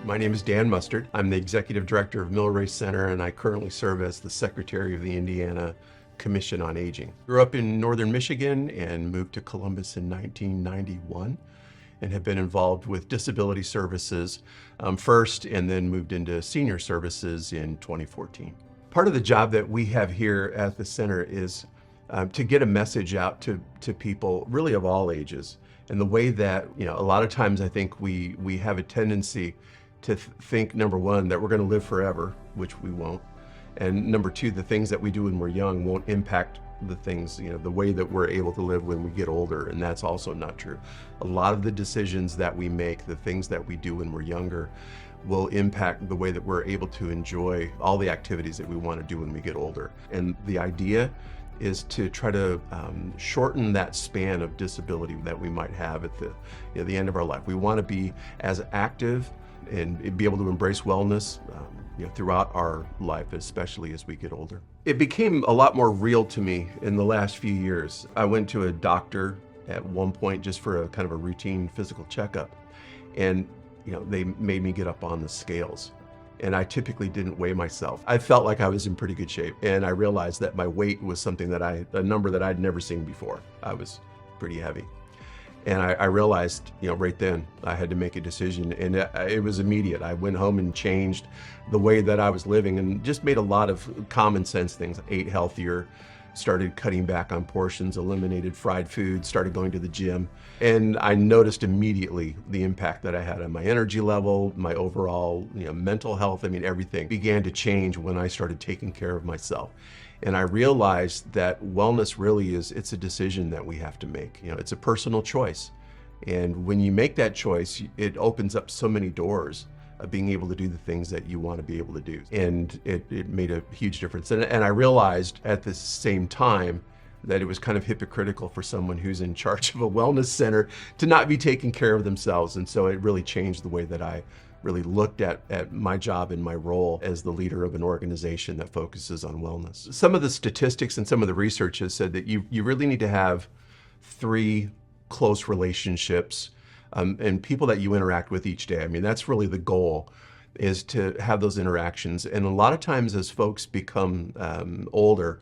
My name is Dan Mustard. I'm the Executive Director of Millrace Center, and I currently serve as the Secretary of the Indiana Commission on Aging. Grew up in northern Michigan and moved to Columbus in 1991 and have been involved with disability services first and then moved into senior services in 2014. Part of the job that we have here at the center is to get a message out to people really of all ages. And the way that, a lot of times I think we have a tendency to think, number one, that we're going to live forever, which we won't. And number two, the things that we do when we're young won't impact the things, the way that we're able to live when we get older. And that's also not true. A lot of the decisions that we make, the things that we do when we're younger, will impact the way that we're able to enjoy all the activities that we want to do when we get older. And the idea is to try to shorten that span of disability that we might have at the end of our life. We want to be as active and be able to embrace wellness throughout our life, especially as we get older. It became a lot more real to me in the last few years. I went to a doctor at one point just for a kind of a routine physical checkup, and they made me get up on the scales. And I typically didn't weigh myself. I felt like I was in pretty good shape, and I realized that my weight was something a number that I'd never seen before. I was pretty heavy. And I realized, right then, I had to make a decision, and it was immediate. I went home and changed the way that I was living and just made a lot of common sense things. Ate healthier, started cutting back on portions, eliminated fried food, started going to the gym. And I noticed immediately the impact that I had on my energy level, my overall mental health. Everything began to change when I started taking care of myself. And I realized that wellness really it's a decision that we have to make. It's a personal choice. And when you make that choice, it opens up so many doors of being able to do the things that you want to be able to do. And it made a huge difference. And I realized at the same time that it was kind of hypocritical for someone who's in charge of a wellness center to not be taking care of themselves. And so it really changed the way that I really looked at my job and my role as the leader of an organization that focuses on wellness. Some of the statistics and some of the research has said that you really need to have 3 close relationships and people that you interact with each day. That's really the goal, is to have those interactions. And a lot of times as folks become older,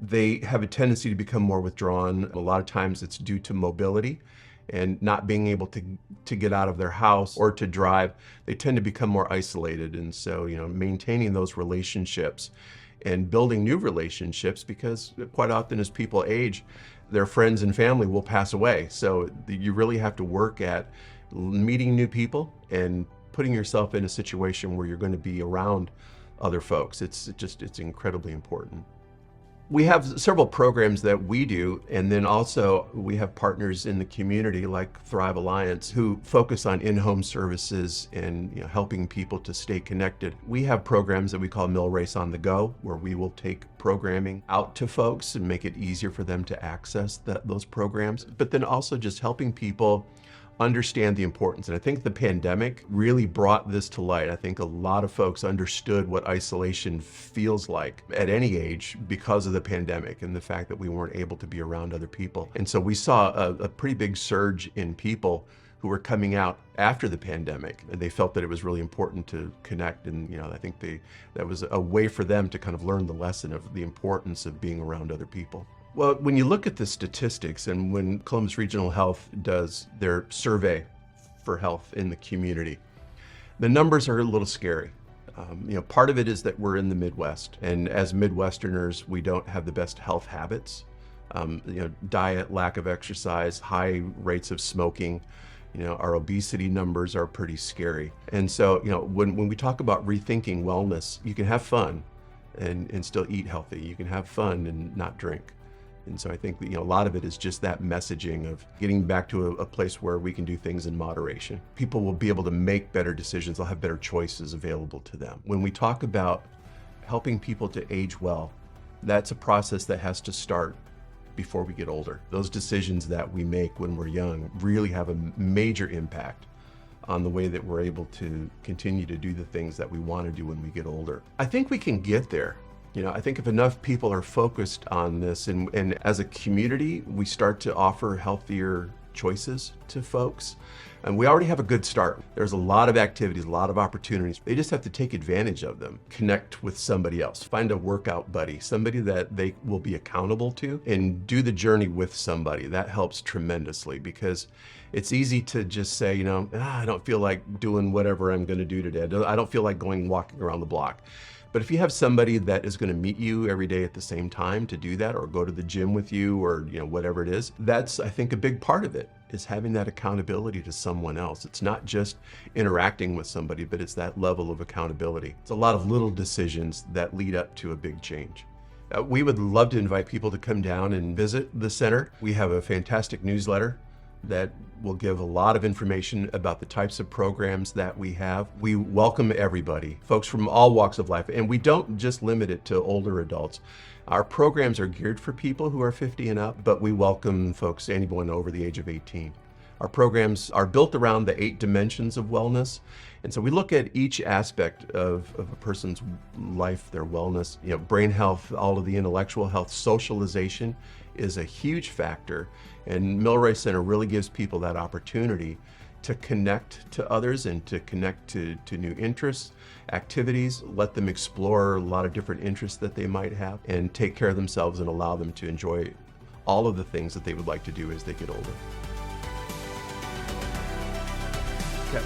they have a tendency to become more withdrawn. A lot of times it's due to mobility and not being able to get out of their house or to drive. They tend to become more isolated. And so, maintaining those relationships and building new relationships, because quite often as people age, their friends and family will pass away. So you really have to work at meeting new people and putting yourself in a situation where you're going to be around other folks. It's incredibly important. We have several programs that we do, and then also we have partners in the community like Thrive Alliance who focus on in-home services and helping people to stay connected. We have programs that we call Millrace on the Go, where we will take programming out to folks and make it easier for them to access those programs, but then also just helping people understand the importance. And I think the pandemic really brought this to light. I think a lot of folks understood what isolation feels like at any age because of the pandemic and the fact that we weren't able to be around other people. And so we saw a pretty big surge in people who were coming out after the pandemic, and they felt that it was really important to connect. And I think that was a way for them to kind of learn the lesson of the importance of being around other people. Well, when you look at the statistics, and when Columbus Regional Health does their survey for health in the community, the numbers are a little scary. Part of it is that we're in the Midwest, and as Midwesterners, we don't have the best health habits. Diet, lack of exercise, high rates of smoking. Our obesity numbers are pretty scary. And so, when we talk about rethinking wellness, you can have fun and still eat healthy. You can have fun and not drink. And so I think that, a lot of it is just that messaging of getting back to a place where we can do things in moderation. People will be able to make better decisions. They'll have better choices available to them. When we talk about helping people to age well, that's a process that has to start before we get older. Those decisions that we make when we're young really have a major impact on the way that we're able to continue to do the things that we want to do when we get older. I think we can get there. I think if enough people are focused on this and as a community, we start to offer healthier choices to folks. And we already have a good start. There's a lot of activities, a lot of opportunities. They just have to take advantage of them. Connect with somebody else. Find a workout buddy, somebody that they will be accountable to, and do the journey with somebody. That helps tremendously, because it's easy to just say, I don't feel like doing whatever I'm going to do today. I don't feel like walking around the block. But if you have somebody that is going to meet you every day at the same time to do that, or go to the gym with you, or whatever it is, that's, I think, a big part of it, is having that accountability to someone else. It's not just interacting with somebody, but it's that level of accountability. It's a lot of little decisions that lead up to a big change. We would love to invite people to come down and visit the center. We have a fantastic newsletter that will give a lot of information about the types of programs that we have. We welcome everybody, folks from all walks of life, and we don't just limit it to older adults. Our programs are geared for people who are 50 and up, but we welcome folks, anyone over the age of 18. Our programs are built around the 8 dimensions of wellness. And so we look at each aspect of a person's life, their wellness, brain health, all of the intellectual health. Socialization is a huge factor. And Milroy Center really gives people that opportunity to connect to others and to connect to new interests, activities, let them explore a lot of different interests that they might have, and take care of themselves and allow them to enjoy all of the things that they would like to do as they get older. Okay.